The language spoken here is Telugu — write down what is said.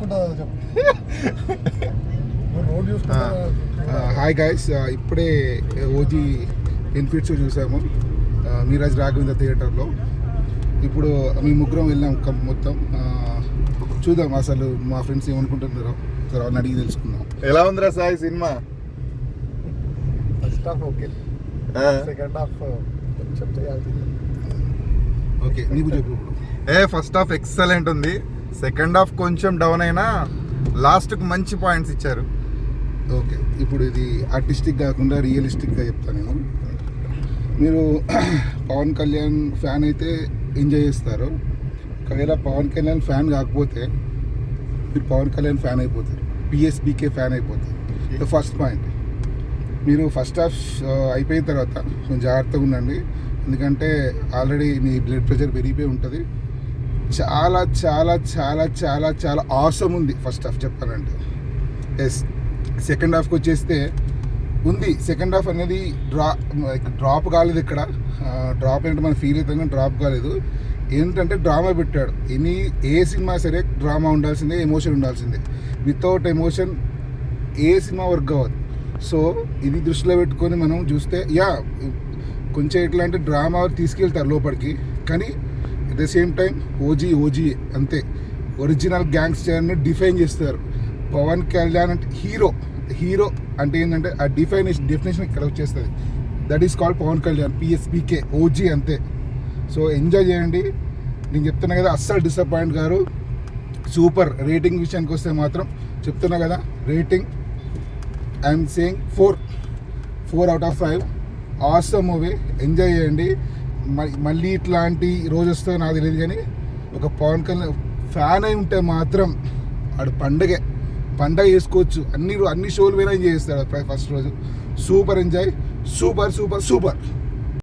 చూసుకుంటా రోడ్ చూసుకుంటా. హాయ్ గైస్, ఇప్పుడే ఓజీ ఇన్ఫిట్ షో చూసాము మీరాజ్ రాఘవేంద్ర థియేటర్లో. ఇప్పుడు మీ ముగ్గురం వెళ్ళాం మొత్తం. చూద్దాం అసలు మా ఫ్రెండ్స్ ఏమనుకుంటున్నారో తర్వాత అడిగి తెలుసుకుందాం. ఎలా ఉందిరా Sai cinema? First half okay, second half కొంచెం చేయాల్సింది. ఓకే, నీకు చెప్పు. ఫస్ట్ హాఫ్ ఎక్సలెంట్ ఉంది, సెకండ్ హాఫ్ కొంచెం డౌన్ అయినా లాస్ట్కి మంచి పాయింట్స్ ఇచ్చారు. ఓకే, ఇప్పుడు ఇది ఆర్టిస్టిక్ కాకుండా రియలిస్టిక్గా చెప్తాను నేను. మీరు పవన్ కళ్యాణ్ ఫ్యాన్ అయితే ఎంజాయ్ చేస్తారు. ఒకవేళ పవన్ కళ్యాణ్ ఫ్యాన్ కాకపోతే మీరు పవన్ కళ్యాణ్ ఫ్యాన్ అయిపోతారు, పిఎస్బీకే ఫ్యాన్ అయిపోతారు. ద ఫస్ట్ పాయింట్, మీరు ఫస్ట్ హాఫ్ అయిపోయిన తర్వాత కొంచెం జాగ్రత్తగా ఉండండి, ఎందుకంటే ఆల్రెడీ మీ బ్లడ్ ప్రెషర్ పెరిగిపోయి ఉంటుంది. చాలా చాలా చాలా చాలా చాలా ఆసమ్ ఉంది ఫస్ట్ హాఫ్ చెప్పాలంటే. ఎస్, సెకండ్ హాఫ్కి వచ్చేస్తే ఉంది. సెకండ్ హాఫ్ అనేది డ్రాప్ కాలేదు. ఇక్కడ డ్రాప్ ఏంటంటే మనం ఫీల్ అవుతాం కానీ డ్రాప్ కాలేదు. ఏంటంటే డ్రామా పెట్టాడు. ఏ సినిమా సరే డ్రామా ఉండాల్సిందే, ఎమోషన్ ఉండాల్సిందే. వితౌట్ ఎమోషన్ ఏ సినిమా వర్క్ అవ్వదు. సో ఇది దృష్టిలో పెట్టుకొని మనం చూస్తే కొంచెం ఎట్లా అంటే డ్రామా తీసుకెళ్తారు లోపలికి, కానీ at the same time OG అంతే. ఒరిజినల్ గ్యాంగ్స్టర్ని డిఫైన్ చేస్తారు. పవన్ కళ్యాణ్ అంటే హీరో అంటే ఏంటంటే ఆ డెఫినేషన్ ఇక్కడ వచ్చేస్తుంది. That is called Pawan Kalyan, PSPK, OG అంతే. సో ఎంజాయ్ చేయండి. నేను చెప్తున్నా కదా, అస్సలు డిసప్పాయింట్ గారు. సూపర్. రేటింగ్ విషయానికి వస్తే మాత్రం చెప్తున్నా కదా, rating I'm saying 4 out of 5. Awesome movie, enjoy చేయండి. మళ్ళీ ఇట్లాంటి రోజు వస్తుందో నాకు తెలియదు, కానీ ఒక పవన్ కళ్యాణ్ ఫ్యాన్ అయి ఉంటే మాత్రం ఆడు పండగ చేసుకోవచ్చు. అన్ని షోలు పోయినా ఎంజాయ్ చేస్తాడు ఫస్ట్ రోజు. Super enjoy, super.